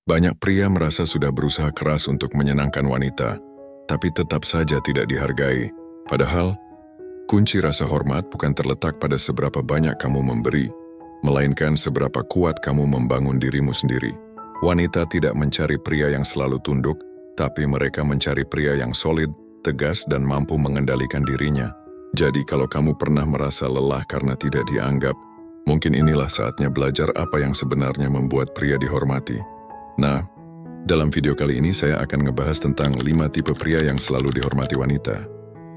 Banyak pria merasa sudah berusaha keras untuk menyenangkan wanita, tapi tetap saja tidak dihargai. Padahal, kunci rasa hormat bukan terletak pada seberapa banyak kamu memberi, melainkan seberapa kuat kamu membangun dirimu sendiri. Wanita tidak mencari pria yang selalu tunduk, tapi mereka mencari pria yang solid, tegas, dan mampu mengendalikan dirinya. Jadi kalau kamu pernah merasa lelah karena tidak dianggap, mungkin inilah saatnya belajar apa yang sebenarnya membuat pria dihormati. Nah, dalam video kali ini saya akan ngebahas tentang 5 tipe pria yang selalu dihormati wanita.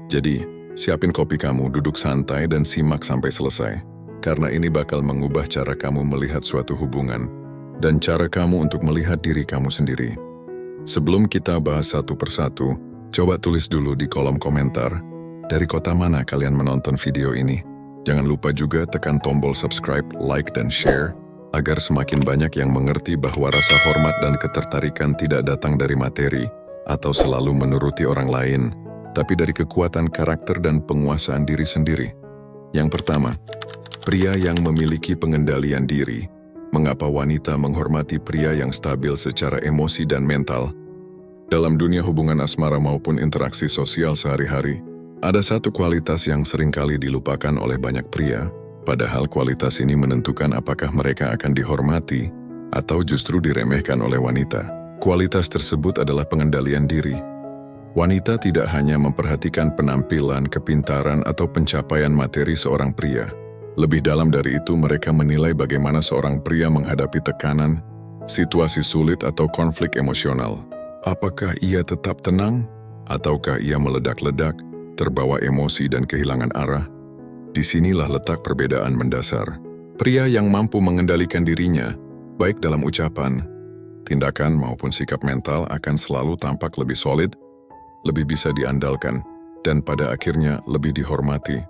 Jadi, siapin kopi kamu, duduk santai, dan simak sampai selesai. Karena ini bakal mengubah cara kamu melihat suatu hubungan, dan cara kamu untuk melihat diri kamu sendiri. Sebelum kita bahas satu persatu, coba tulis dulu di kolom komentar, dari kota mana kalian menonton video ini. Jangan lupa juga tekan tombol subscribe, like, dan share, agar semakin banyak yang mengerti bahwa rasa hormat dan ketertarikan tidak datang dari materi atau selalu menuruti orang lain, tapi dari kekuatan karakter dan penguasaan diri sendiri. Yang pertama, pria yang memiliki pengendalian diri. Mengapa wanita menghormati pria yang stabil secara emosi dan mental? Dalam dunia hubungan asmara maupun interaksi sosial sehari-hari, ada satu kualitas yang seringkali dilupakan oleh banyak pria, padahal kualitas ini menentukan apakah mereka akan dihormati atau justru diremehkan oleh wanita. Kualitas tersebut adalah pengendalian diri. Wanita tidak hanya memperhatikan penampilan, kepintaran, atau pencapaian materi seorang pria. Lebih dalam dari itu, mereka menilai bagaimana seorang pria menghadapi tekanan, situasi sulit, atau konflik emosional. Apakah ia tetap tenang, ataukah ia meledak-ledak, terbawa emosi dan kehilangan arah? Disinilah letak perbedaan mendasar. Pria yang mampu mengendalikan dirinya, baik dalam ucapan, tindakan maupun sikap mental, akan selalu tampak lebih solid, lebih bisa diandalkan, dan pada akhirnya lebih dihormati.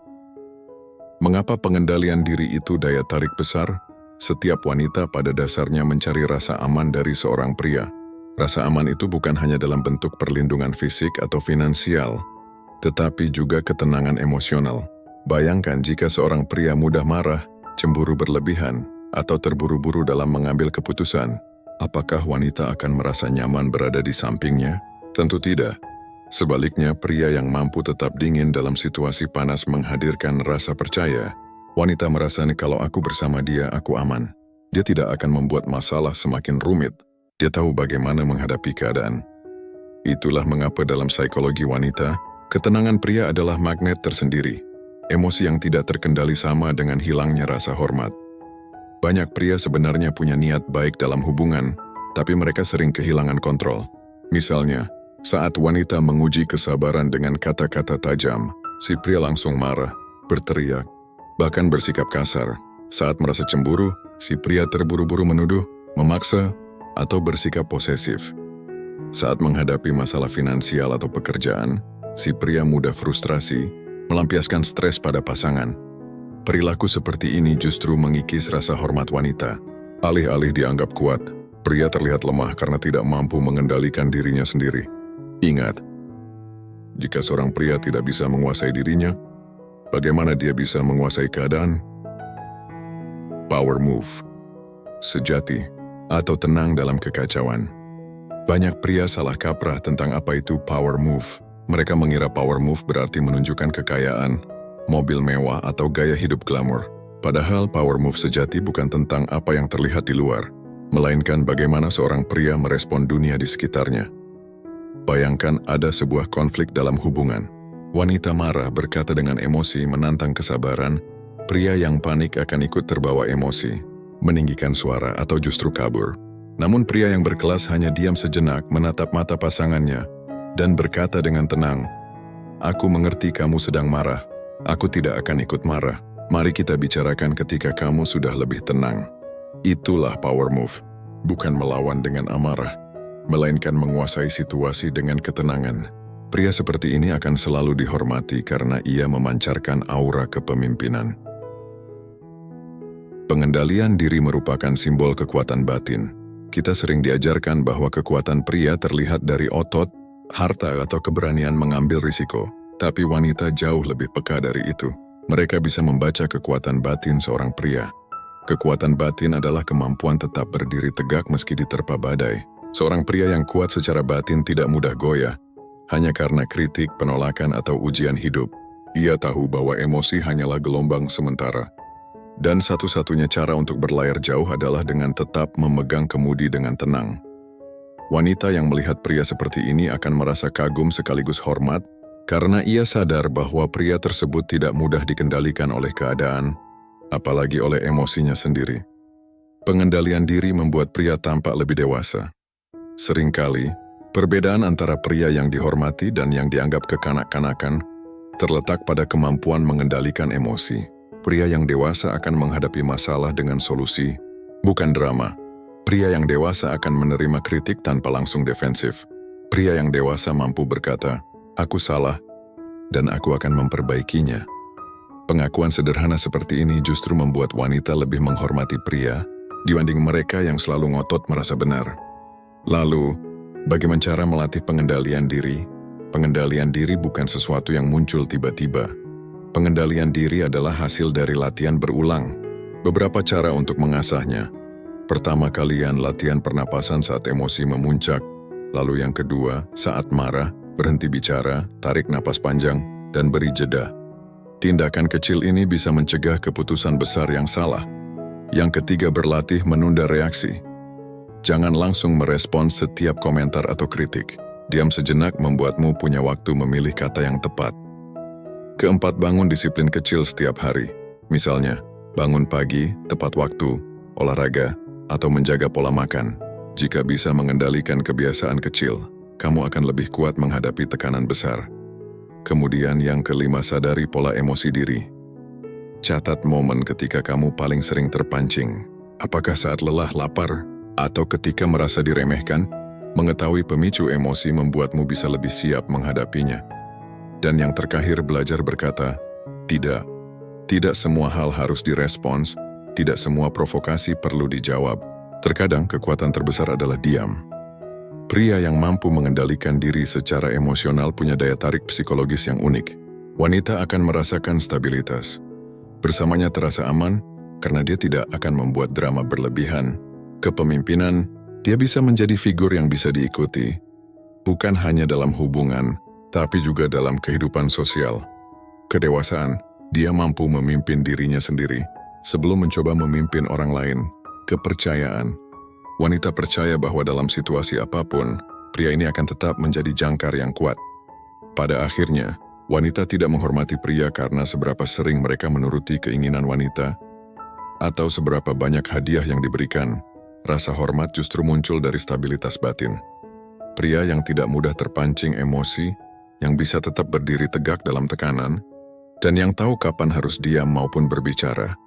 Mengapa pengendalian diri itu daya tarik besar? Setiap wanita pada dasarnya mencari rasa aman dari seorang pria. Rasa aman itu bukan hanya dalam bentuk perlindungan fisik atau finansial, tetapi juga ketenangan emosional. Bayangkan jika seorang pria mudah marah, cemburu berlebihan, atau terburu-buru dalam mengambil keputusan. Apakah wanita akan merasa nyaman berada di sampingnya? Tentu tidak. Sebaliknya, pria yang mampu tetap dingin dalam situasi panas menghadirkan rasa percaya. Wanita merasa kalau aku bersama dia, aku aman. Dia tidak akan membuat masalah semakin rumit. Dia tahu bagaimana menghadapi keadaan. Itulah mengapa dalam psikologi wanita, ketenangan pria adalah magnet tersendiri. Emosi yang tidak terkendali sama dengan hilangnya rasa hormat. Banyak pria sebenarnya punya niat baik dalam hubungan, tapi mereka sering kehilangan kontrol. Misalnya, saat wanita menguji kesabaran dengan kata-kata tajam, si pria langsung marah, berteriak, bahkan bersikap kasar. Saat merasa cemburu, si pria terburu-buru menuduh, memaksa, atau bersikap posesif. Saat menghadapi masalah finansial atau pekerjaan, si pria mudah frustrasi, melampiaskan stres pada pasangan. Perilaku seperti ini justru mengikis rasa hormat wanita. Alih-alih dianggap kuat, pria terlihat lemah karena tidak mampu mengendalikan dirinya sendiri. Ingat, jika seorang pria tidak bisa menguasai dirinya, bagaimana dia bisa menguasai keadaan? Power move. Sejati atau tenang dalam kekacauan. Banyak pria salah kaprah tentang apa itu power move. Mereka mengira power move berarti menunjukkan kekayaan, mobil mewah, atau gaya hidup glamor. Padahal power move sejati bukan tentang apa yang terlihat di luar, melainkan bagaimana seorang pria merespon dunia di sekitarnya. Bayangkan ada sebuah konflik dalam hubungan. Wanita marah, berkata dengan emosi, menantang kesabaran. Pria yang panik akan ikut terbawa emosi, meninggikan suara, atau justru kabur. Namun pria yang berkelas hanya diam sejenak, menatap mata pasangannya, dan berkata dengan tenang, "Aku mengerti kamu sedang marah. Aku tidak akan ikut marah. Mari kita bicarakan ketika kamu sudah lebih tenang." Itulah power move. Bukan melawan dengan amarah, melainkan menguasai situasi dengan ketenangan. Pria seperti ini akan selalu dihormati karena ia memancarkan aura kepemimpinan. Pengendalian diri merupakan simbol kekuatan batin. Kita sering diajarkan bahwa kekuatan pria terlihat dari otot, harta, atau keberanian mengambil risiko. Tapi wanita jauh lebih peka dari itu. Mereka bisa membaca kekuatan batin seorang pria. Kekuatan batin adalah kemampuan tetap berdiri tegak meski diterpa badai. Seorang pria yang kuat secara batin tidak mudah goyah, hanya karena kritik, penolakan, atau ujian hidup. Ia tahu bahwa emosi hanyalah gelombang sementara. Dan satu-satunya cara untuk berlayar jauh adalah dengan tetap memegang kemudi dengan tenang. Wanita yang melihat pria seperti ini akan merasa kagum sekaligus hormat, karena ia sadar bahwa pria tersebut tidak mudah dikendalikan oleh keadaan, apalagi oleh emosinya sendiri. Pengendalian diri membuat pria tampak lebih dewasa. Seringkali, perbedaan antara pria yang dihormati dan yang dianggap kekanak-kanakan terletak pada kemampuan mengendalikan emosi. Pria yang dewasa akan menghadapi masalah dengan solusi, bukan drama. Pria yang dewasa akan menerima kritik tanpa langsung defensif. Pria yang dewasa mampu berkata, "Aku salah, dan aku akan memperbaikinya." Pengakuan sederhana seperti ini justru membuat wanita lebih menghormati pria dibanding mereka yang selalu ngotot merasa benar. Lalu, bagaimana cara melatih pengendalian diri? Pengendalian diri bukan sesuatu yang muncul tiba-tiba. Pengendalian diri adalah hasil dari latihan berulang. Beberapa cara untuk mengasahnya. Pertama, kalian latihan pernapasan saat emosi memuncak. Lalu yang kedua, saat marah, berhenti bicara, tarik napas panjang, dan beri jeda. Tindakan kecil ini bisa mencegah keputusan besar yang salah. Yang ketiga, berlatih menunda reaksi. Jangan langsung merespons setiap komentar atau kritik. Diam sejenak membuatmu punya waktu memilih kata yang tepat. Keempat, bangun disiplin kecil setiap hari. Misalnya, bangun pagi, tepat waktu, olahraga, atau menjaga pola makan. Jika bisa mengendalikan kebiasaan kecil, kamu akan lebih kuat menghadapi tekanan besar. Kemudian yang kelima, sadari pola emosi diri. Catat momen ketika kamu paling sering terpancing. Apakah saat lelah, lapar, atau ketika merasa diremehkan? Mengetahui pemicu emosi membuatmu bisa lebih siap menghadapinya. Dan yang terakhir, belajar berkata, tidak. Tidak semua hal harus direspons, tidak semua provokasi perlu dijawab. Terkadang kekuatan terbesar adalah diam. Pria yang mampu mengendalikan diri secara emosional punya daya tarik psikologis yang unik. Wanita akan merasakan stabilitas. Bersamanya terasa aman, karena dia tidak akan membuat drama berlebihan. Kepemimpinan, dia bisa menjadi figur yang bisa diikuti, bukan hanya dalam hubungan, tapi juga dalam kehidupan sosial. Kedewasaan, dia mampu memimpin dirinya sendiri, sebelum mencoba memimpin orang lain. Kepercayaan, wanita percaya bahwa dalam situasi apapun, pria ini akan tetap menjadi jangkar yang kuat. Pada akhirnya, wanita tidak menghormati pria karena seberapa sering mereka menuruti keinginan wanita, atau seberapa banyak hadiah yang diberikan. Rasa hormat justru muncul dari stabilitas batin. Pria yang tidak mudah terpancing emosi, yang bisa tetap berdiri tegak dalam tekanan, dan yang tahu kapan harus diam maupun berbicara,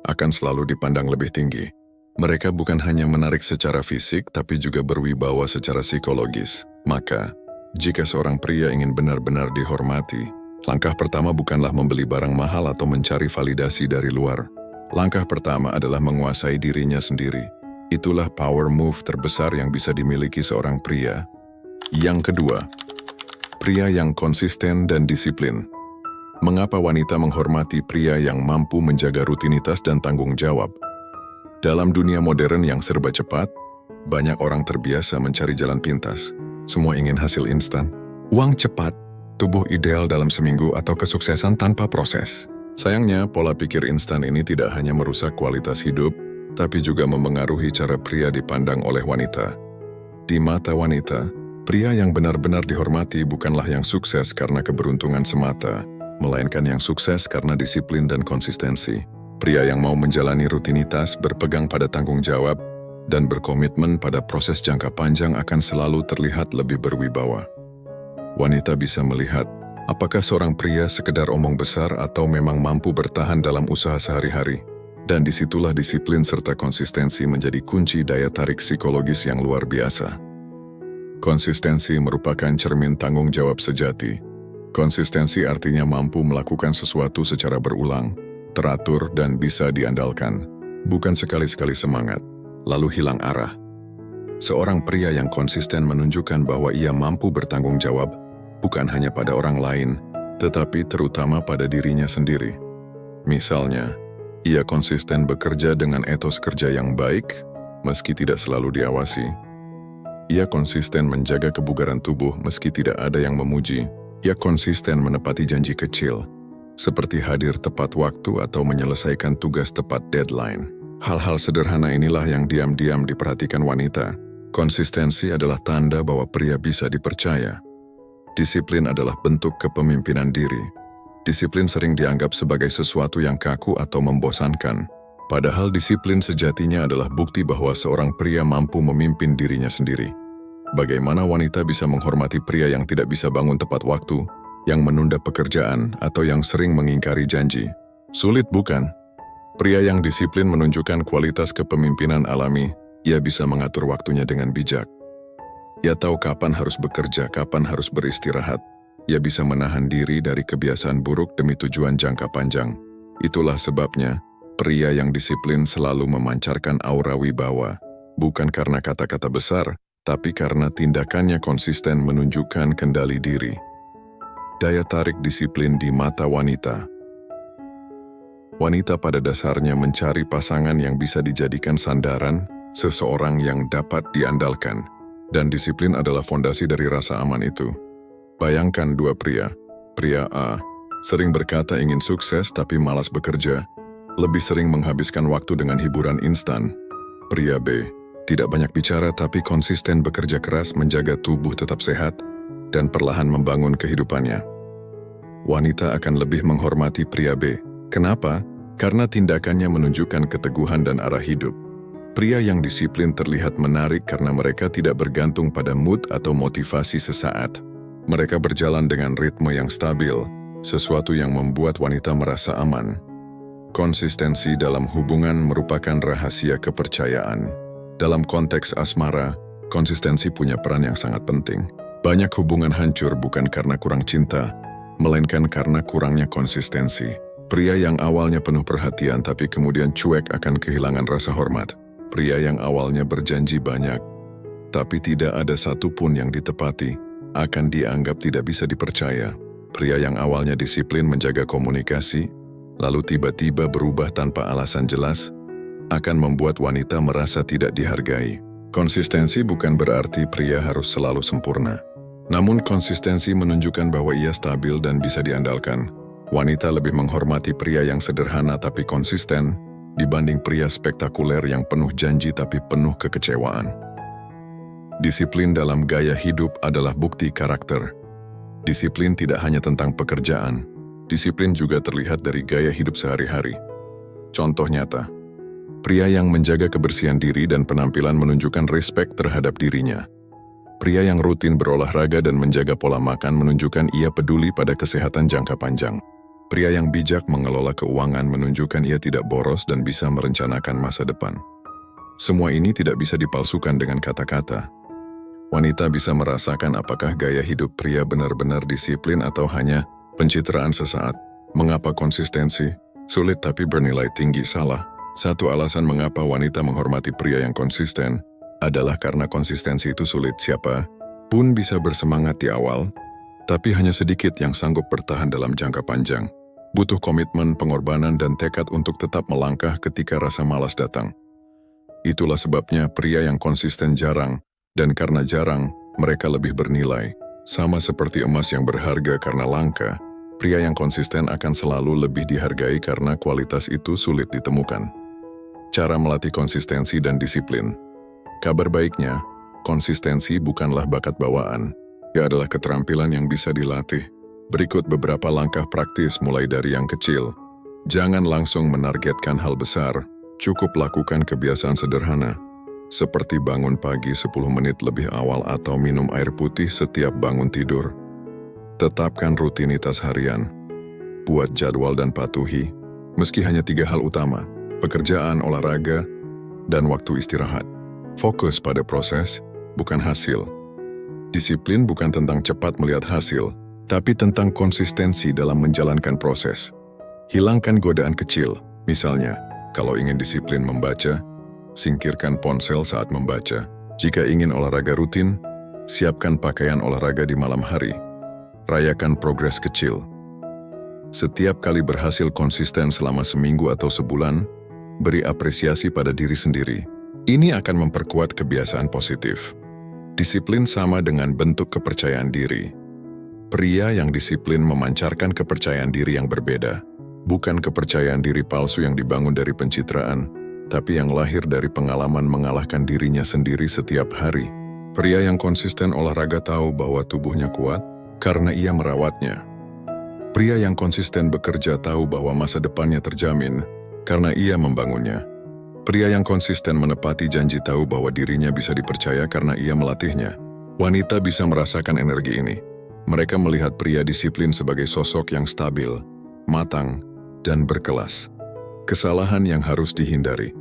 akan selalu dipandang lebih tinggi. Mereka bukan hanya menarik secara fisik, tapi juga berwibawa secara psikologis. Maka, jika seorang pria ingin benar-benar dihormati, langkah pertama bukanlah membeli barang mahal atau mencari validasi dari luar. Langkah pertama adalah menguasai dirinya sendiri. Itulah power move terbesar yang bisa dimiliki seorang pria. Yang kedua, pria yang konsisten dan disiplin. Mengapa wanita menghormati pria yang mampu menjaga rutinitas dan tanggung jawab? Dalam dunia modern yang serba cepat, banyak orang terbiasa mencari jalan pintas. Semua ingin hasil instan, uang cepat, tubuh ideal dalam seminggu, atau kesuksesan tanpa proses. Sayangnya, pola pikir instan ini tidak hanya merusak kualitas hidup, tapi juga memengaruhi cara pria dipandang oleh wanita. Di mata wanita, pria yang benar-benar dihormati bukanlah yang sukses karena keberuntungan semata, melainkan yang sukses karena disiplin dan konsistensi. Pria yang mau menjalani rutinitas, berpegang pada tanggung jawab, dan berkomitmen pada proses jangka panjang akan selalu terlihat lebih berwibawa. Wanita bisa melihat apakah seorang pria sekedar omong besar atau memang mampu bertahan dalam usaha sehari-hari. Dan disitulah disiplin serta konsistensi menjadi kunci daya tarik psikologis yang luar biasa. Konsistensi merupakan cermin tanggung jawab sejati. Konsistensi artinya mampu melakukan sesuatu secara berulang, teratur, dan bisa diandalkan. Bukan sekali-sekali semangat, lalu hilang arah. Seorang pria yang konsisten menunjukkan bahwa ia mampu bertanggung jawab, bukan hanya pada orang lain, tetapi terutama pada dirinya sendiri. Misalnya, ia konsisten bekerja dengan etos kerja yang baik, meski tidak selalu diawasi. Ia konsisten menjaga kebugaran tubuh meski tidak ada yang memuji. Ia konsisten menepati janji kecil, seperti hadir tepat waktu atau menyelesaikan tugas tepat deadline. Hal-hal sederhana inilah yang diam-diam diperhatikan wanita. Konsistensi adalah tanda bahwa pria bisa dipercaya. Disiplin adalah bentuk kepemimpinan diri. Disiplin sering dianggap sebagai sesuatu yang kaku atau membosankan. Padahal disiplin sejatinya adalah bukti bahwa seorang pria mampu memimpin dirinya sendiri. Bagaimana wanita bisa menghormati pria yang tidak bisa bangun tepat waktu, yang menunda pekerjaan, atau yang sering mengingkari janji? Sulit bukan? Pria yang disiplin menunjukkan kualitas kepemimpinan alami. Ia bisa mengatur waktunya dengan bijak. Ia tahu kapan harus bekerja, kapan harus beristirahat. Ia bisa menahan diri dari kebiasaan buruk demi tujuan jangka panjang. Itulah sebabnya, pria yang disiplin selalu memancarkan aura wibawa, bukan karena kata-kata besar, tapi karena tindakannya konsisten menunjukkan kendali diri. Daya tarik disiplin di mata wanita. Wanita pada dasarnya mencari pasangan yang bisa dijadikan sandaran, seseorang yang dapat diandalkan, dan disiplin adalah fondasi dari rasa aman itu. Bayangkan dua pria. Pria A sering berkata ingin sukses tapi malas bekerja, lebih sering menghabiskan waktu dengan hiburan instan. Pria B tidak banyak bicara tapi konsisten bekerja keras menjaga tubuh tetap sehat dan perlahan membangun kehidupannya. Wanita akan lebih menghormati pria B. Kenapa? Karena tindakannya menunjukkan keteguhan dan arah hidup. Pria yang disiplin terlihat menarik karena mereka tidak bergantung pada mood atau motivasi sesaat. Mereka berjalan dengan ritme yang stabil, sesuatu yang membuat wanita merasa aman. Konsistensi dalam hubungan merupakan rahasia kepercayaan. Dalam konteks asmara, konsistensi punya peran yang sangat penting. Banyak hubungan hancur bukan karena kurang cinta, melainkan karena kurangnya konsistensi. Pria yang awalnya penuh perhatian tapi kemudian cuek akan kehilangan rasa hormat. Pria yang awalnya berjanji banyak, tapi tidak ada satupun yang ditepati, akan dianggap tidak bisa dipercaya. Pria yang awalnya disiplin menjaga komunikasi, lalu tiba-tiba berubah tanpa alasan jelas, akan membuat wanita merasa tidak dihargai. Konsistensi bukan berarti pria harus selalu sempurna. Namun konsistensi menunjukkan bahwa ia stabil dan bisa diandalkan. Wanita lebih menghormati pria yang sederhana tapi konsisten, dibanding pria spektakuler yang penuh janji tapi penuh kekecewaan. Disiplin dalam gaya hidup adalah bukti karakter. Disiplin tidak hanya tentang pekerjaan, disiplin juga terlihat dari gaya hidup sehari-hari. Contoh nyata, pria yang menjaga kebersihan diri dan penampilan menunjukkan respek terhadap dirinya. Pria yang rutin berolahraga dan menjaga pola makan menunjukkan ia peduli pada kesehatan jangka panjang. Pria yang bijak mengelola keuangan menunjukkan ia tidak boros dan bisa merencanakan masa depan. Semua ini tidak bisa dipalsukan dengan kata-kata. Wanita bisa merasakan apakah gaya hidup pria benar-benar disiplin atau hanya pencitraan sesaat. Mengapa konsistensi sulit tapi bernilai tinggi salah? Satu alasan mengapa wanita menghormati pria yang konsisten adalah karena konsistensi itu sulit. Siapa pun bisa bersemangat di awal, tapi hanya sedikit yang sanggup bertahan dalam jangka panjang. Butuh komitmen, pengorbanan, dan tekad untuk tetap melangkah ketika rasa malas datang. Itulah sebabnya pria yang konsisten jarang, dan karena jarang, mereka lebih bernilai. Sama seperti emas yang berharga karena langka, pria yang konsisten akan selalu lebih dihargai karena kualitas itu sulit ditemukan. Cara melatih konsistensi dan disiplin. Kabar baiknya, konsistensi bukanlah bakat bawaan. Ia adalah keterampilan yang bisa dilatih. Berikut beberapa langkah praktis mulai dari yang kecil. Jangan langsung menargetkan hal besar, cukup lakukan kebiasaan sederhana, seperti bangun pagi 10 menit lebih awal atau minum air putih setiap bangun tidur. Tetapkan rutinitas harian. Buat jadwal dan patuhi, meski hanya 3 hal utama, pekerjaan, olahraga, dan waktu istirahat. Fokus pada proses, bukan hasil. Disiplin bukan tentang cepat melihat hasil, tapi tentang konsistensi dalam menjalankan proses. Hilangkan godaan kecil, misalnya, kalau ingin disiplin membaca, singkirkan ponsel saat membaca. Jika ingin olahraga rutin, siapkan pakaian olahraga di malam hari. Rayakan progres kecil. Setiap kali berhasil konsisten selama seminggu atau sebulan, beri apresiasi pada diri sendiri. Ini akan memperkuat kebiasaan positif. Disiplin sama dengan bentuk kepercayaan diri. Pria yang disiplin memancarkan kepercayaan diri yang berbeda, bukan kepercayaan diri palsu yang dibangun dari pencitraan, tapi yang lahir dari pengalaman mengalahkan dirinya sendiri setiap hari. Pria yang konsisten olahraga tahu bahwa tubuhnya kuat karena ia merawatnya. Pria yang konsisten bekerja tahu bahwa masa depannya terjamin karena ia membangunnya. Pria yang konsisten menepati janji tahu bahwa dirinya bisa dipercaya karena ia melatihnya. Wanita bisa merasakan energi ini. Mereka melihat pria disiplin sebagai sosok yang stabil, matang, dan berkelas. Kesalahan yang harus dihindari.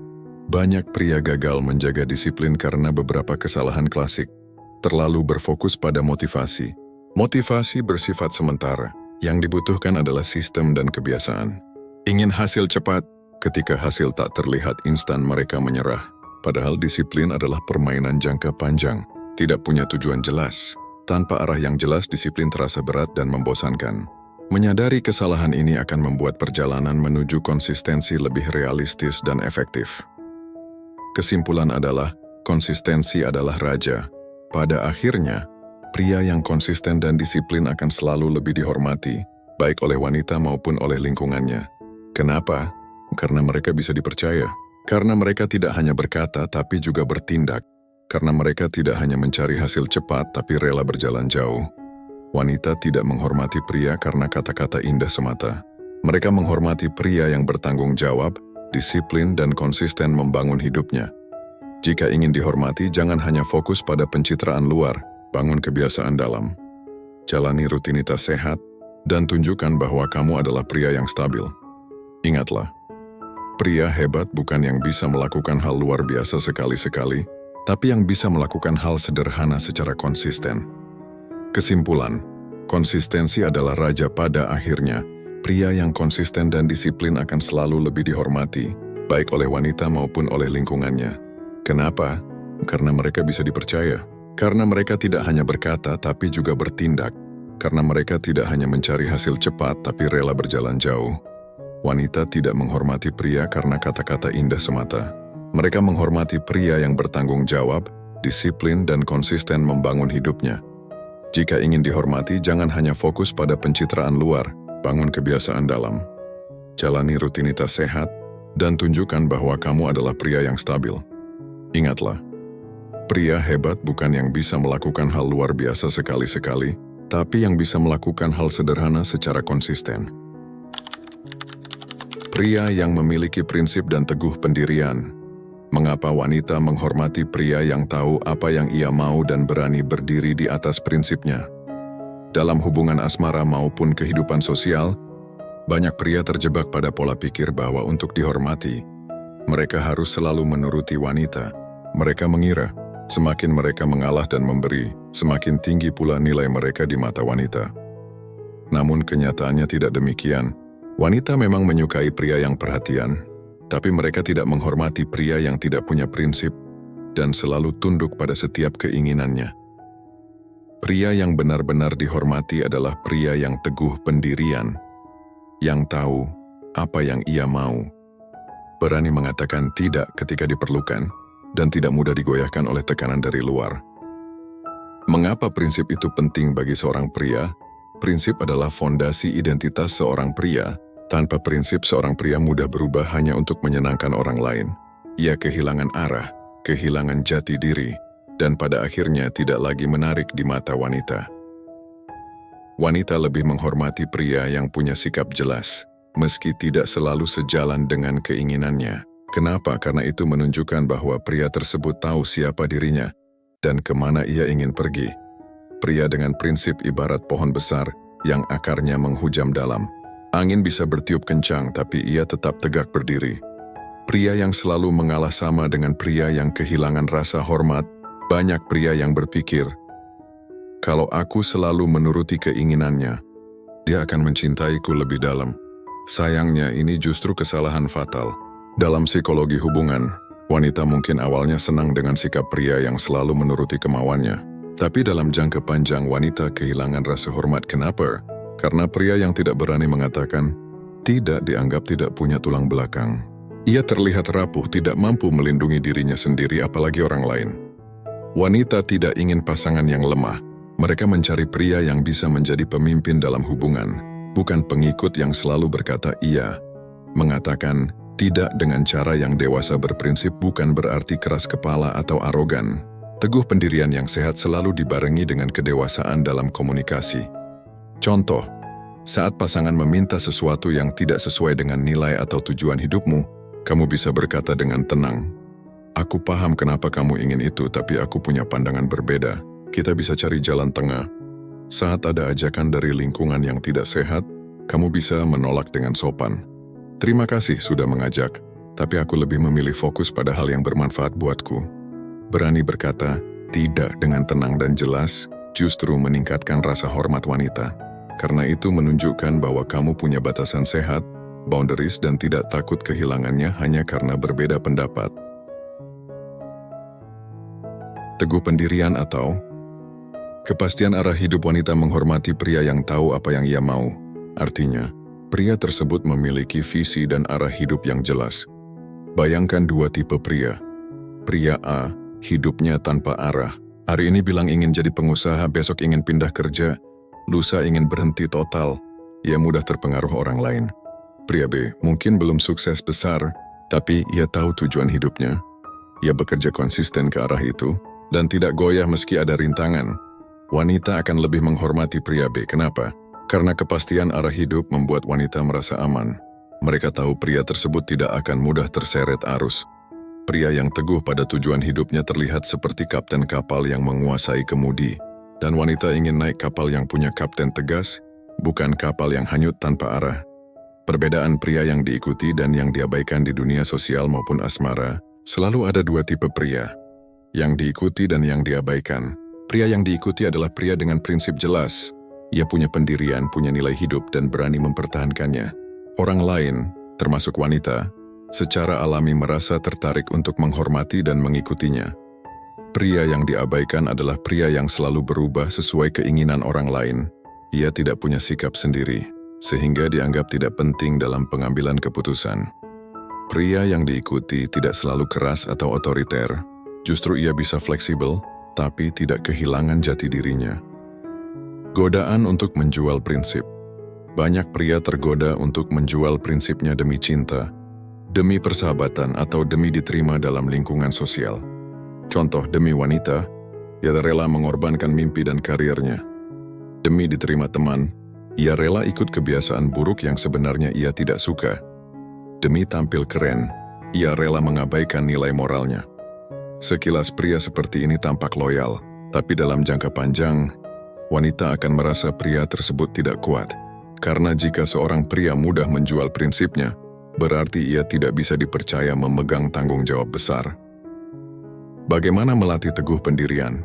Banyak pria gagal menjaga disiplin karena beberapa kesalahan klasik. Terlalu berfokus pada motivasi. Motivasi bersifat sementara. Yang dibutuhkan adalah sistem dan kebiasaan. Ingin hasil cepat, ketika hasil tak terlihat instan mereka menyerah. Padahal disiplin adalah permainan jangka panjang. Tidak punya tujuan jelas. Tanpa arah yang jelas, disiplin terasa berat dan membosankan. Menyadari kesalahan ini akan membuat perjalanan menuju konsistensi lebih realistis dan efektif. Kesimpulan adalah, konsistensi adalah raja. Pada akhirnya, pria yang konsisten dan disiplin akan selalu lebih dihormati, baik oleh wanita maupun oleh lingkungannya. Kenapa? Karena mereka bisa dipercaya. Karena mereka tidak hanya berkata tapi juga bertindak. Karena mereka tidak hanya mencari hasil cepat tapi rela berjalan jauh. Wanita tidak menghormati pria karena kata-kata indah semata. Mereka menghormati pria yang bertanggung jawab, disiplin, dan konsisten membangun hidupnya. Jika ingin dihormati, jangan hanya fokus pada pencitraan luar, bangun kebiasaan dalam. Jalani rutinitas sehat, dan tunjukkan bahwa kamu adalah pria yang stabil. Ingatlah, pria hebat bukan yang bisa melakukan hal luar biasa sekali-sekali, tapi yang bisa melakukan hal sederhana secara konsisten. Kesimpulan, konsistensi adalah raja pada akhirnya. Pria yang konsisten dan disiplin akan selalu lebih dihormati, baik oleh wanita maupun oleh lingkungannya. Kenapa? Karena mereka bisa dipercaya. Karena mereka tidak hanya berkata tapi juga bertindak. Karena mereka tidak hanya mencari hasil cepat tapi rela berjalan jauh. Wanita tidak menghormati pria karena kata-kata indah semata. Mereka menghormati pria yang bertanggung jawab, disiplin, dan konsisten membangun hidupnya. Jika ingin dihormati, jangan hanya fokus pada pencitraan luar, bangun kebiasaan dalam. Jalani rutinitas sehat, dan tunjukkan bahwa kamu adalah pria yang stabil. Ingatlah, pria hebat bukan yang bisa melakukan hal luar biasa sekali-sekali, tapi yang bisa melakukan hal sederhana secara konsisten. Pria yang memiliki prinsip dan teguh pendirian. Mengapa wanita menghormati pria yang tahu apa yang ia mau dan berani berdiri di atas prinsipnya? Dalam hubungan asmara maupun kehidupan sosial, banyak pria terjebak pada pola pikir bahwa untuk dihormati, mereka harus selalu menuruti wanita. Mereka mengira, semakin mereka mengalah dan memberi, semakin tinggi pula nilai mereka di mata wanita. Namun kenyataannya tidak demikian. Wanita memang menyukai pria yang perhatian, tapi mereka tidak menghormati pria yang tidak punya prinsip dan selalu tunduk pada setiap keinginannya. Pria yang benar-benar dihormati adalah pria yang teguh pendirian, yang tahu apa yang ia mau, berani mengatakan tidak ketika diperlukan, dan tidak mudah digoyahkan oleh tekanan dari luar. Mengapa prinsip itu penting bagi seorang pria? Prinsip adalah fondasi identitas seorang pria. Tanpa prinsip, seorang pria mudah berubah hanya untuk menyenangkan orang lain. Ia kehilangan arah, kehilangan jati diri, dan pada akhirnya tidak lagi menarik di mata wanita. Wanita lebih menghormati pria yang punya sikap jelas, meski tidak selalu sejalan dengan keinginannya. Kenapa? Karena itu menunjukkan bahwa pria tersebut tahu siapa dirinya dan kemana ia ingin pergi. Pria dengan prinsip ibarat pohon besar yang akarnya menghujam dalam. Angin bisa bertiup kencang, tapi ia tetap tegak berdiri. Pria yang selalu mengalah sama dengan pria yang kehilangan rasa hormat. Banyak pria yang berpikir, kalau aku selalu menuruti keinginannya, dia akan mencintaiku lebih dalam. Sayangnya, ini justru kesalahan fatal. Dalam psikologi hubungan, wanita mungkin awalnya senang dengan sikap pria yang selalu menuruti kemauannya. Tapi dalam jangka panjang, wanita kehilangan rasa hormat. Kenapa? Karena pria yang tidak berani mengatakan tidak dianggap tidak punya tulang belakang. Ia terlihat rapuh, tidak mampu melindungi dirinya sendiri apalagi orang lain. Wanita tidak ingin pasangan yang lemah. Mereka mencari pria yang bisa menjadi pemimpin dalam hubungan, bukan pengikut yang selalu berkata iya. Mengatakan tidak dengan cara yang dewasa berprinsip bukan berarti keras kepala atau arogan. Teguh pendirian yang sehat selalu dibarengi dengan kedewasaan dalam komunikasi. Contoh, saat pasangan meminta sesuatu yang tidak sesuai dengan nilai atau tujuan hidupmu, kamu bisa berkata dengan tenang, "Aku paham kenapa kamu ingin itu, tapi aku punya pandangan berbeda. Kita bisa cari jalan tengah." Saat ada ajakan dari lingkungan yang tidak sehat, kamu bisa menolak dengan sopan. "Terima kasih sudah mengajak, tapi aku lebih memilih fokus pada hal yang bermanfaat buatku." Berani berkata tidak dengan tenang dan jelas justru meningkatkan rasa hormat wanita. Karena itu menunjukkan bahwa kamu punya batasan sehat, boundaries, dan tidak takut kehilangannya hanya karena berbeda pendapat. Teguh pendirian atau kepastian arah hidup. Wanita menghormati pria yang tahu apa yang ia mau. Artinya, pria tersebut memiliki visi dan arah hidup yang jelas. Bayangkan dua tipe pria. Pria A, hidupnya tanpa arah. Hari ini bilang ingin jadi pengusaha, besok ingin pindah kerja, lusa ingin berhenti total. Ia mudah terpengaruh orang lain. Pria B, mungkin belum sukses besar, tapi ia tahu tujuan hidupnya. Ia bekerja konsisten ke arah itu, dan tidak goyah meski ada rintangan. Wanita akan lebih menghormati pria B. Kenapa? Karena kepastian arah hidup membuat wanita merasa aman. Mereka tahu pria tersebut tidak akan mudah terseret arus. Pria yang teguh pada tujuan hidupnya terlihat seperti kapten kapal yang menguasai kemudi. Dan wanita ingin naik kapal yang punya kapten tegas, bukan kapal yang hanyut tanpa arah. Perbedaan pria yang diikuti dan yang diabaikan di dunia sosial maupun asmara, selalu ada dua tipe pria. Yang diikuti dan yang diabaikan. Pria yang diikuti adalah pria dengan prinsip jelas. Ia punya pendirian, punya nilai hidup, dan berani mempertahankannya. Orang lain, termasuk wanita, secara alami merasa tertarik untuk menghormati dan mengikutinya. Pria yang diabaikan adalah pria yang selalu berubah sesuai keinginan orang lain. Ia tidak punya sikap sendiri, sehingga dianggap tidak penting dalam pengambilan keputusan. Pria yang diikuti tidak selalu keras atau otoriter. Justru ia bisa fleksibel, tapi tidak kehilangan jati dirinya. Godaan untuk menjual prinsip. Banyak pria tergoda untuk menjual prinsipnya demi cinta, demi persahabatan, atau demi diterima dalam lingkungan sosial. Contoh, demi wanita, ia rela mengorbankan mimpi dan karirnya. Demi diterima teman, ia rela ikut kebiasaan buruk yang sebenarnya ia tidak suka. Demi tampil keren, ia rela mengabaikan nilai moralnya. Sekilas pria seperti ini tampak loyal, tapi dalam jangka panjang, wanita akan merasa pria tersebut tidak kuat. Karena jika seorang pria mudah menjual prinsipnya, berarti ia tidak bisa dipercaya memegang tanggung jawab besar. Bagaimana melatih teguh pendirian?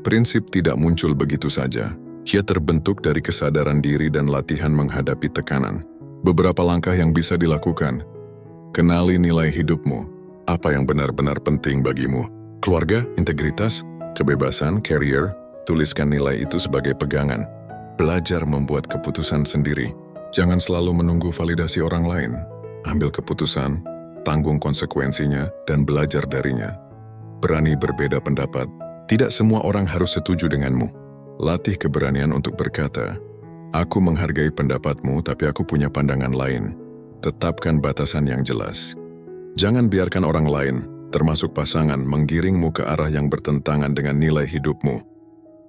Prinsip tidak muncul begitu saja. Ia terbentuk dari kesadaran diri dan latihan menghadapi tekanan. Beberapa langkah yang bisa dilakukan. Kenali nilai hidupmu. Apa yang benar-benar penting bagimu? Keluarga, integritas, kebebasan, career. Tuliskan nilai itu sebagai pegangan. Belajar membuat keputusan sendiri. Jangan selalu menunggu validasi orang lain. Ambil keputusan, tanggung konsekuensinya, dan belajar darinya. Berani berbeda pendapat. Tidak semua orang harus setuju denganmu. Latih keberanian untuk berkata, "Aku menghargai pendapatmu, tapi aku punya pandangan lain." Tetapkan batasan yang jelas. Jangan biarkan orang lain, termasuk pasangan, menggiringmu ke arah yang bertentangan dengan nilai hidupmu.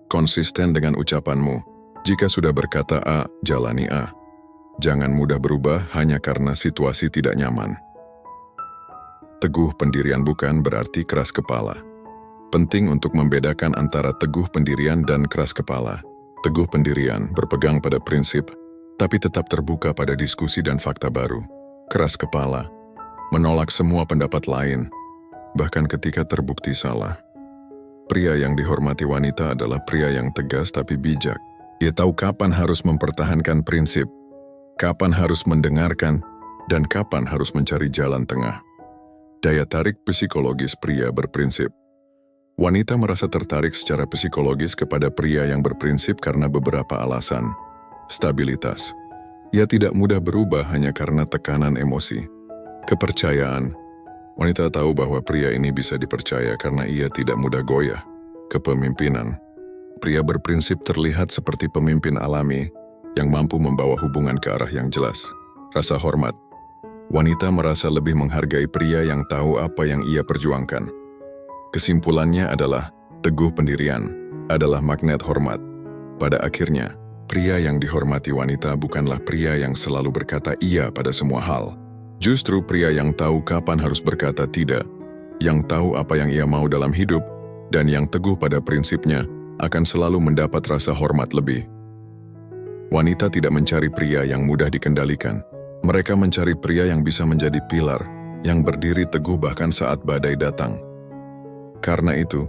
Konsisten dengan ucapanmu. Jika sudah berkata A, jalani A. Jangan mudah berubah hanya karena situasi tidak nyaman. Teguh pendirian bukan berarti keras kepala. Penting untuk membedakan antara teguh pendirian dan keras kepala. Teguh pendirian berpegang pada prinsip, tapi tetap terbuka pada diskusi dan fakta baru. Keras kepala, menolak semua pendapat lain, bahkan ketika terbukti salah. Pria yang dihormati wanita adalah pria yang tegas tapi bijak. Ia tahu kapan harus mempertahankan prinsip, kapan harus mendengarkan, dan kapan harus mencari jalan tengah. Daya tarik psikologis pria berprinsip. Wanita merasa tertarik secara psikologis kepada pria yang berprinsip karena beberapa alasan. Stabilitas. Ia tidak mudah berubah hanya karena tekanan emosi. Kepercayaan. Wanita tahu bahwa pria ini bisa dipercaya karena ia tidak mudah goyah. Kepemimpinan. Pria berprinsip terlihat seperti pemimpin alami yang mampu membawa hubungan ke arah yang jelas. Rasa hormat. Wanita merasa lebih menghargai pria yang tahu apa yang ia perjuangkan. Kesimpulannya adalah, teguh pendirian adalah magnet hormat. Pada akhirnya, pria yang dihormati wanita bukanlah pria yang selalu berkata iya pada semua hal. Justru pria yang tahu kapan harus berkata tidak, yang tahu apa yang ia mau dalam hidup, dan yang teguh pada prinsipnya akan selalu mendapat rasa hormat lebih. Wanita tidak mencari pria yang mudah dikendalikan. Mereka mencari pria yang bisa menjadi pilar, yang berdiri teguh bahkan saat badai datang. Karena itu,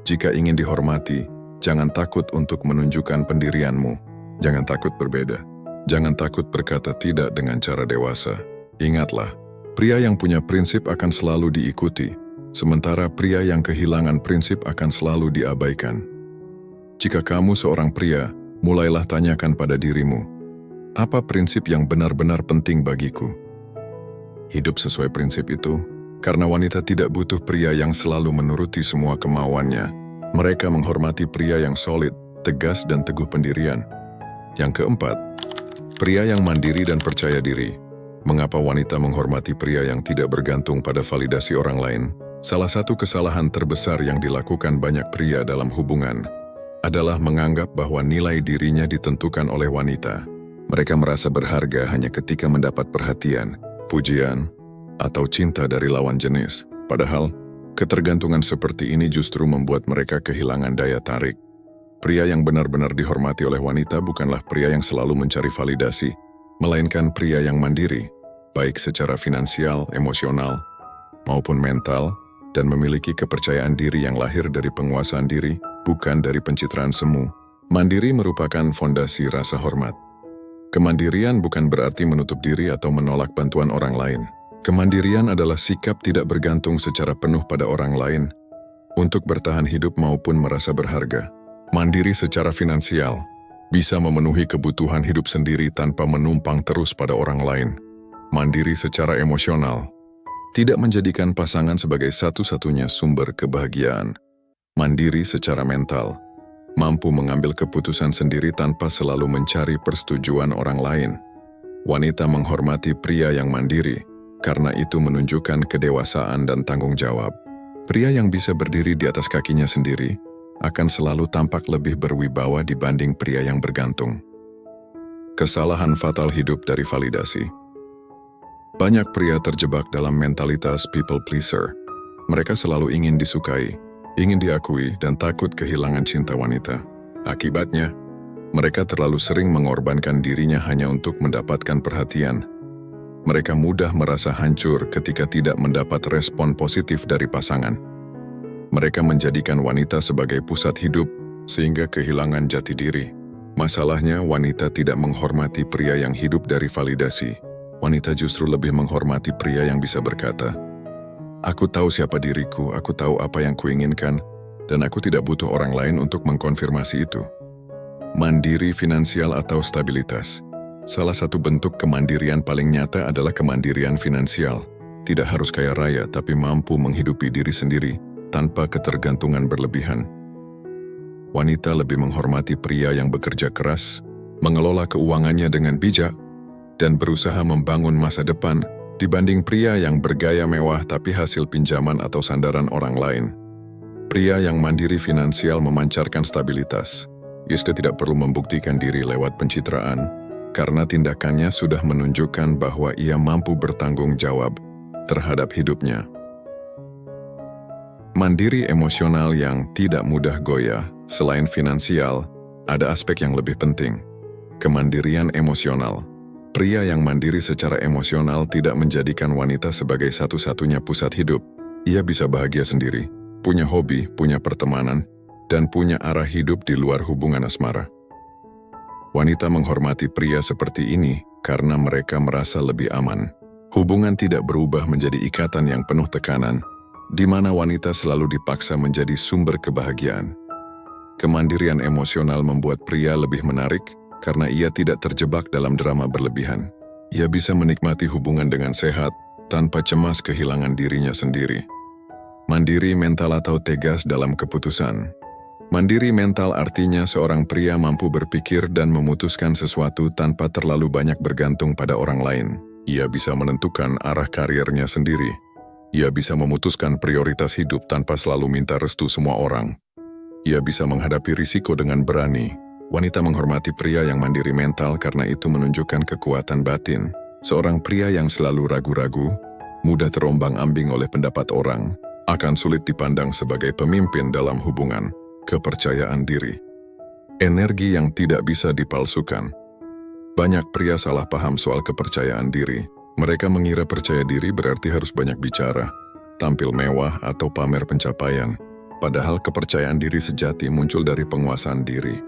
jika ingin dihormati, jangan takut untuk menunjukkan pendirianmu. Jangan takut berbeda. Jangan takut berkata tidak dengan cara dewasa. Ingatlah, pria yang punya prinsip akan selalu diikuti, sementara pria yang kehilangan prinsip akan selalu diabaikan. Jika kamu seorang pria, mulailah tanyakan pada dirimu, apa prinsip yang benar-benar penting bagiku? Hidup sesuai prinsip itu, karena wanita tidak butuh pria yang selalu menuruti semua kemauannya. Mereka menghormati pria yang solid, tegas, dan teguh pendirian. Yang keempat, pria yang mandiri dan percaya diri. Mengapa wanita menghormati pria yang tidak bergantung pada validasi orang lain? Salah satu kesalahan terbesar yang dilakukan banyak pria dalam hubungan adalah menganggap bahwa nilai dirinya ditentukan oleh wanita. Mereka merasa berharga hanya ketika mendapat perhatian, pujian, atau cinta dari lawan jenis. Padahal, ketergantungan seperti ini justru membuat mereka kehilangan daya tarik. Pria yang benar-benar dihormati oleh wanita bukanlah pria yang selalu mencari validasi, melainkan pria yang mandiri, baik secara finansial, emosional, maupun mental, dan memiliki kepercayaan diri yang lahir dari penguasaan diri, bukan dari pencitraan semu. Mandiri merupakan fondasi rasa hormat. Kemandirian bukan berarti menutup diri atau menolak bantuan orang lain. Kemandirian adalah sikap tidak bergantung secara penuh pada orang lain untuk bertahan hidup maupun merasa berharga. Mandiri secara finansial bisa memenuhi kebutuhan hidup sendiri tanpa menumpang terus pada orang lain. Mandiri secara emosional tidak menjadikan pasangan sebagai satu-satunya sumber kebahagiaan. Mandiri secara mental mampu mengambil keputusan sendiri tanpa selalu mencari persetujuan orang lain. Wanita menghormati pria yang mandiri karena itu menunjukkan kedewasaan dan tanggung jawab. Pria yang bisa berdiri di atas kakinya sendiri akan selalu tampak lebih berwibawa dibanding pria yang bergantung. Kesalahan fatal hidup dari validasi. Banyak pria terjebak dalam mentalitas people pleaser. Mereka selalu ingin disukai, ingin diakui, dan takut kehilangan cinta wanita. Akibatnya, mereka terlalu sering mengorbankan dirinya hanya untuk mendapatkan perhatian. Mereka mudah merasa hancur ketika tidak mendapat respon positif dari pasangan. Mereka menjadikan wanita sebagai pusat hidup, sehingga kehilangan jati diri. Masalahnya, wanita tidak menghormati pria yang hidup dari validasi. Wanita justru lebih menghormati pria yang bisa berkata, "Aku tahu siapa diriku, aku tahu apa yang kuinginkan, dan aku tidak butuh orang lain untuk mengkonfirmasi itu." Mandiri finansial atau stabilitas. Salah satu bentuk kemandirian paling nyata adalah kemandirian finansial. Tidak harus kaya raya, tapi mampu menghidupi diri sendiri tanpa ketergantungan berlebihan. Wanita lebih menghormati pria yang bekerja keras, mengelola keuangannya dengan bijak, dan berusaha membangun masa depan dibanding pria yang bergaya mewah tapi hasil pinjaman atau sandaran orang lain. Pria yang mandiri finansial memancarkan stabilitas. Ia sudah tidak perlu membuktikan diri lewat pencitraan, karena tindakannya sudah menunjukkan bahwa ia mampu bertanggung jawab terhadap hidupnya. Mandiri emosional yang tidak mudah goyah. Selain finansial, ada aspek yang lebih penting, kemandirian emosional. Pria yang mandiri secara emosional tidak menjadikan wanita sebagai satu-satunya pusat hidup. Ia bisa bahagia sendiri, punya hobi, punya pertemanan, dan punya arah hidup di luar hubungan asmara. Wanita menghormati pria seperti ini karena mereka merasa lebih aman. Hubungan tidak berubah menjadi ikatan yang penuh tekanan, di mana wanita selalu dipaksa menjadi sumber kebahagiaan. Kemandirian emosional membuat pria lebih menarik karena ia tidak terjebak dalam drama berlebihan. Ia bisa menikmati hubungan dengan sehat tanpa cemas kehilangan dirinya sendiri. Mandiri mental atau tegas dalam keputusan. Mandiri mental artinya seorang pria mampu berpikir dan memutuskan sesuatu tanpa terlalu banyak bergantung pada orang lain. Ia bisa menentukan arah karirnya sendiri. Ia bisa memutuskan prioritas hidup tanpa selalu minta restu semua orang. Ia bisa menghadapi risiko dengan berani. Wanita menghormati pria yang mandiri mental karena itu menunjukkan kekuatan batin. Seorang pria yang selalu ragu-ragu, mudah terombang-ambing oleh pendapat orang, akan sulit dipandang sebagai pemimpin dalam hubungan. Kepercayaan diri. Energi yang tidak bisa dipalsukan. Banyak pria salah paham soal kepercayaan diri. Mereka mengira percaya diri berarti harus banyak bicara, tampil mewah atau pamer pencapaian. Padahal kepercayaan diri sejati muncul dari penguasaan diri.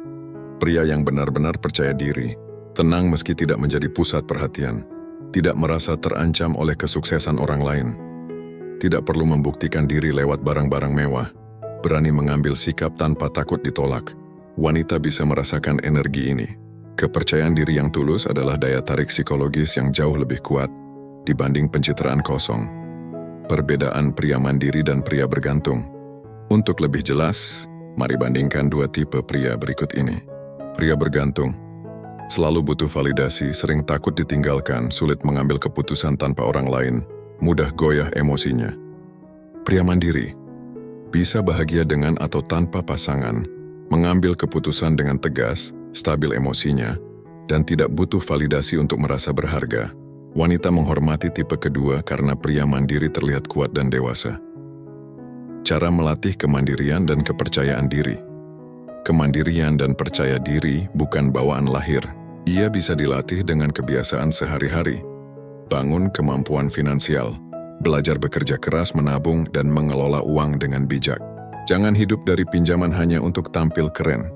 Pria yang benar-benar percaya diri, tenang meski tidak menjadi pusat perhatian, tidak merasa terancam oleh kesuksesan orang lain, tidak perlu membuktikan diri lewat barang-barang mewah, berani mengambil sikap tanpa takut ditolak. Wanita bisa merasakan energi ini. Kepercayaan diri yang tulus adalah daya tarik psikologis yang jauh lebih kuat dibanding pencitraan kosong. Perbedaan pria mandiri dan pria bergantung. Untuk lebih jelas, mari bandingkan dua tipe pria berikut ini. Pria bergantung selalu butuh validasi, sering takut ditinggalkan, sulit mengambil keputusan tanpa orang lain, mudah goyah emosinya. Pria mandiri bisa bahagia dengan atau tanpa pasangan, mengambil keputusan dengan tegas, stabil emosinya, dan tidak butuh validasi untuk merasa berharga. Wanita menghormati tipe kedua karena pria mandiri terlihat kuat dan dewasa. Cara melatih kemandirian dan kepercayaan diri. Kemandirian dan percaya diri bukan bawaan lahir. Ia bisa dilatih dengan kebiasaan sehari-hari. Bangun kemampuan finansial. Belajar bekerja keras, menabung, dan mengelola uang dengan bijak. Jangan hidup dari pinjaman hanya untuk tampil keren.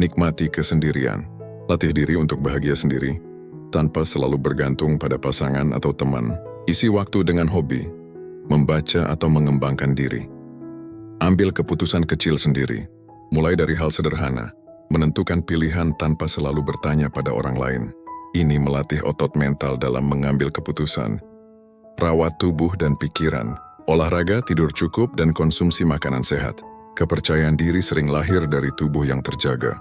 Nikmati kesendirian. Latih diri untuk bahagia sendiri, tanpa selalu bergantung pada pasangan atau teman. Isi waktu dengan hobi, membaca atau mengembangkan diri. Ambil keputusan kecil sendiri, mulai dari hal sederhana, menentukan pilihan tanpa selalu bertanya pada orang lain. Ini melatih otot mental dalam mengambil keputusan. Rawat tubuh dan pikiran, olahraga, tidur cukup, dan konsumsi makanan sehat. Kepercayaan diri sering lahir dari tubuh yang terjaga.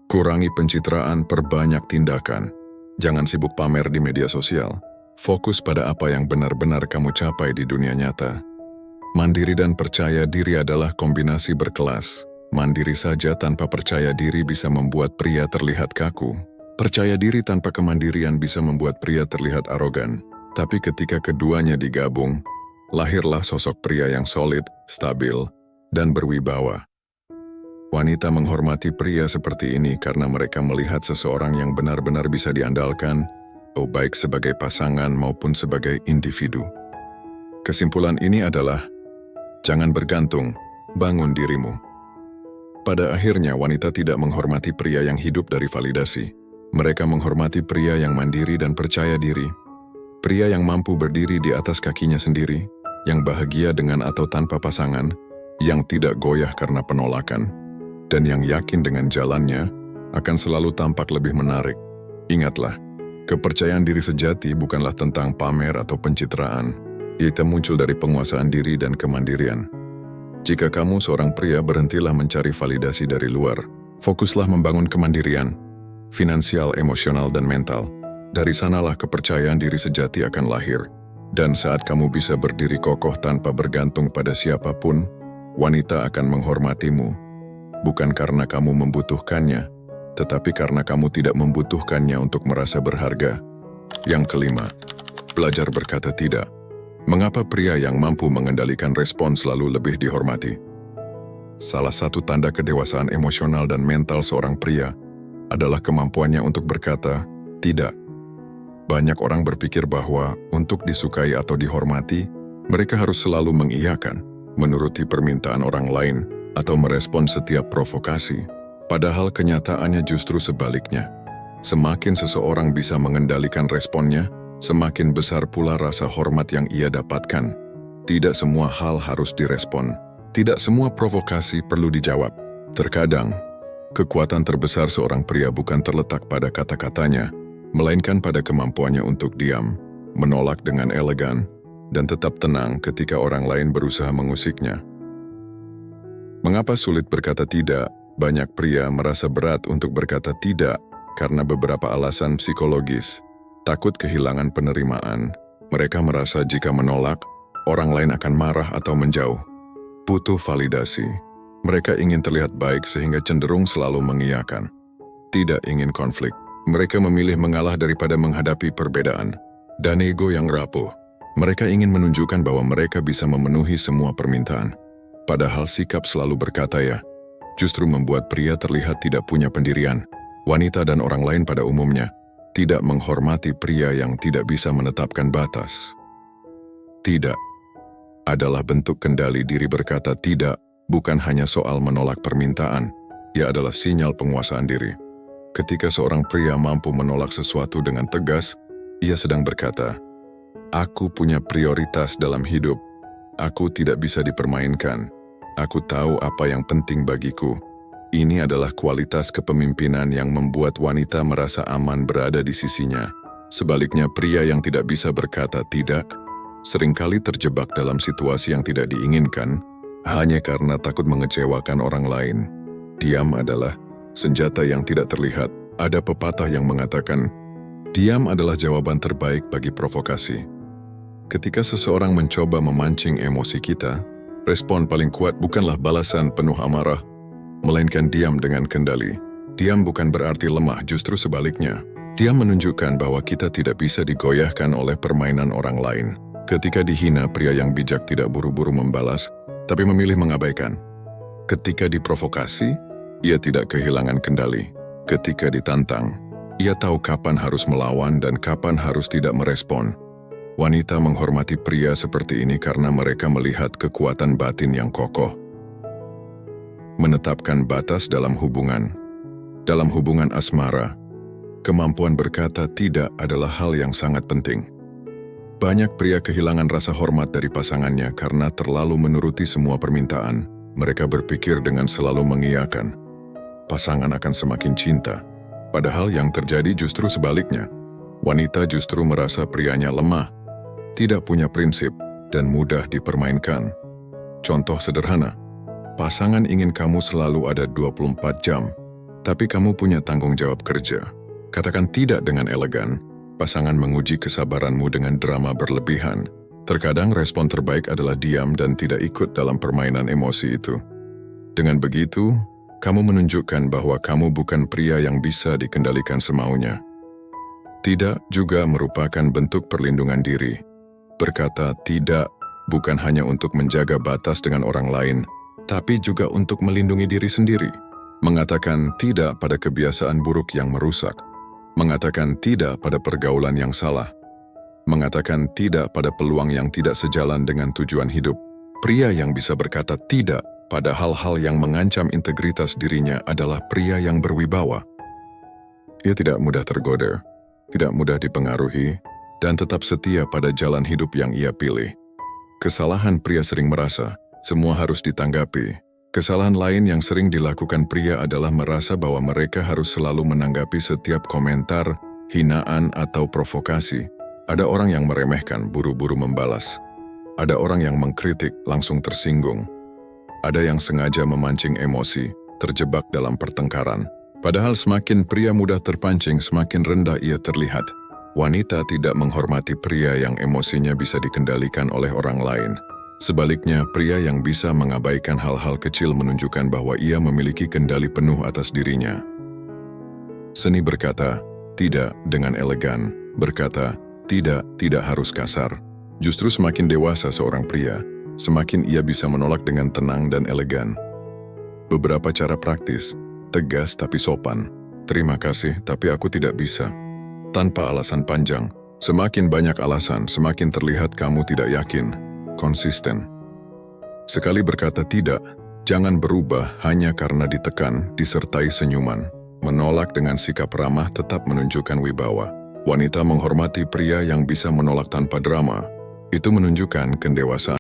Kurangi pencitraan, perbanyak tindakan. Jangan sibuk pamer di media sosial. Fokus pada apa yang benar-benar kamu capai di dunia nyata. Mandiri dan percaya diri adalah kombinasi berkelas. Mandiri saja tanpa percaya diri bisa membuat pria terlihat kaku. Percaya diri tanpa kemandirian bisa membuat pria terlihat arogan. Tapi ketika keduanya digabung, lahirlah sosok pria yang solid, stabil, dan berwibawa. Wanita menghormati pria seperti ini karena mereka melihat seseorang yang benar-benar bisa diandalkan, baik sebagai pasangan maupun sebagai individu. Kesimpulan ini adalah, jangan bergantung, bangun dirimu. Pada akhirnya, wanita tidak menghormati pria yang hidup dari validasi. Mereka menghormati pria yang mandiri dan percaya diri. Pria yang mampu berdiri di atas kakinya sendiri, yang bahagia dengan atau tanpa pasangan, yang tidak goyah karena penolakan, dan yang yakin dengan jalannya akan selalu tampak lebih menarik. Ingatlah, kepercayaan diri sejati bukanlah tentang pamer atau pencitraan. Ia muncul dari penguasaan diri dan kemandirian. Jika kamu seorang pria, berhentilah mencari validasi dari luar. Fokuslah membangun kemandirian, finansial, emosional, dan mental. Dari sanalah kepercayaan diri sejati akan lahir. Dan saat kamu bisa berdiri kokoh tanpa bergantung pada siapapun, wanita akan menghormatimu. Bukan karena kamu membutuhkannya, tetapi karena kamu tidak membutuhkannya untuk merasa berharga. Yang kelima, belajar berkata tidak. Mengapa pria yang mampu mengendalikan respon selalu lebih dihormati? Salah satu tanda kedewasaan emosional dan mental seorang pria adalah kemampuannya untuk berkata tidak. Banyak orang berpikir bahwa untuk disukai atau dihormati, mereka harus selalu mengiyakan, menuruti permintaan orang lain, atau merespon setiap provokasi. Padahal kenyataannya justru sebaliknya. Semakin seseorang bisa mengendalikan responnya, semakin besar pula rasa hormat yang ia dapatkan. Tidak semua hal harus direspon. Tidak semua provokasi perlu dijawab. Terkadang, kekuatan terbesar seorang pria bukan terletak pada kata-katanya, melainkan pada kemampuannya untuk diam, menolak dengan elegan, dan tetap tenang ketika orang lain berusaha mengusiknya. Mengapa sulit berkata tidak? Banyak pria merasa berat untuk berkata tidak karena beberapa alasan psikologis. Takut kehilangan penerimaan. Mereka merasa jika menolak, orang lain akan marah atau menjauh. Butuh validasi. Mereka ingin terlihat baik sehingga cenderung selalu mengiyakan. Tidak ingin konflik. Mereka memilih mengalah daripada menghadapi perbedaan. Dan ego yang rapuh. Mereka ingin menunjukkan bahwa mereka bisa memenuhi semua permintaan. Padahal sikap selalu berkata ya, justru membuat pria terlihat tidak punya pendirian. Wanita dan orang lain pada umumnya tidak menghormati pria yang tidak bisa menetapkan batas. Tidak adalah bentuk kendali diri. Berkata tidak bukan hanya soal menolak permintaan, ia adalah sinyal penguasaan diri. Ketika seorang pria mampu menolak sesuatu dengan tegas, ia sedang berkata, "Aku punya prioritas dalam hidup. Aku tidak bisa dipermainkan. Aku tahu apa yang penting bagiku." Ini adalah kualitas kepemimpinan yang membuat wanita merasa aman berada di sisinya. Sebaliknya, pria yang tidak bisa berkata tidak, seringkali terjebak dalam situasi yang tidak diinginkan, hanya karena takut mengecewakan orang lain. Diam adalah senjata yang tidak terlihat. Ada pepatah yang mengatakan, diam adalah jawaban terbaik bagi provokasi. Ketika seseorang mencoba memancing emosi kita, respon paling kuat bukanlah balasan penuh amarah, melainkan diam dengan kendali. Diam bukan berarti lemah, justru sebaliknya. Diam menunjukkan bahwa kita tidak bisa digoyahkan oleh permainan orang lain. Ketika dihina, pria yang bijak tidak buru-buru membalas, tapi memilih mengabaikan. Ketika diprovokasi, ia tidak kehilangan kendali. Ketika ditantang, ia tahu kapan harus melawan dan kapan harus tidak merespon. Wanita menghormati pria seperti ini karena mereka melihat kekuatan batin yang kokoh. Menetapkan batas dalam hubungan. Dalam hubungan asmara, kemampuan berkata tidak adalah hal yang sangat penting. Banyak pria kehilangan rasa hormat dari pasangannya karena terlalu menuruti semua permintaan. Mereka berpikir dengan selalu mengiyakan, pasangan akan semakin cinta. Padahal yang terjadi justru sebaliknya. Wanita justru merasa prianya lemah, tidak punya prinsip, dan mudah dipermainkan. Contoh sederhana, pasangan ingin kamu selalu ada 24 jam, tapi kamu punya tanggung jawab kerja. Katakan tidak dengan elegan, pasangan menguji kesabaranmu dengan drama berlebihan. Terkadang respon terbaik adalah diam dan tidak ikut dalam permainan emosi itu. Dengan begitu, kamu menunjukkan bahwa kamu bukan pria yang bisa dikendalikan semaunya. Tidak juga merupakan bentuk perlindungan diri. Berkata tidak bukan hanya untuk menjaga batas dengan orang lain, tapi juga untuk melindungi diri sendiri. Mengatakan tidak pada kebiasaan buruk yang merusak. Mengatakan tidak pada pergaulan yang salah. Mengatakan tidak pada peluang yang tidak sejalan dengan tujuan hidup. Pria yang bisa berkata tidak pada hal-hal yang mengancam integritas dirinya adalah pria yang berwibawa. Ia tidak mudah tergoda, tidak mudah dipengaruhi, dan tetap setia pada jalan hidup yang ia pilih. Kesalahan pria sering merasa semua harus ditanggapi. Kesalahan lain yang sering dilakukan pria adalah merasa bahwa mereka harus selalu menanggapi setiap komentar, hinaan, atau provokasi. Ada orang yang meremehkan, buru-buru membalas. Ada orang yang mengkritik, langsung tersinggung. Ada yang sengaja memancing emosi, terjebak dalam pertengkaran. Padahal semakin pria mudah terpancing, semakin rendah ia terlihat. Wanita tidak menghormati pria yang emosinya bisa dikendalikan oleh orang lain. Sebaliknya, pria yang bisa mengabaikan hal-hal kecil menunjukkan bahwa ia memiliki kendali penuh atas dirinya. Seni berkata tidak dengan elegan, berkata tidak harus kasar. Justru semakin dewasa seorang pria, semakin ia bisa menolak dengan tenang dan elegan. Beberapa cara praktis, tegas tapi sopan. Terima kasih, tapi aku tidak bisa. Tanpa alasan panjang, semakin banyak alasan, semakin terlihat kamu tidak yakin. Konsisten. Sekali berkata tidak, jangan berubah hanya karena ditekan, disertai senyuman. Menolak dengan sikap ramah tetap menunjukkan wibawa. Wanita menghormati pria yang bisa menolak tanpa drama. Itu menunjukkan kedewasaan.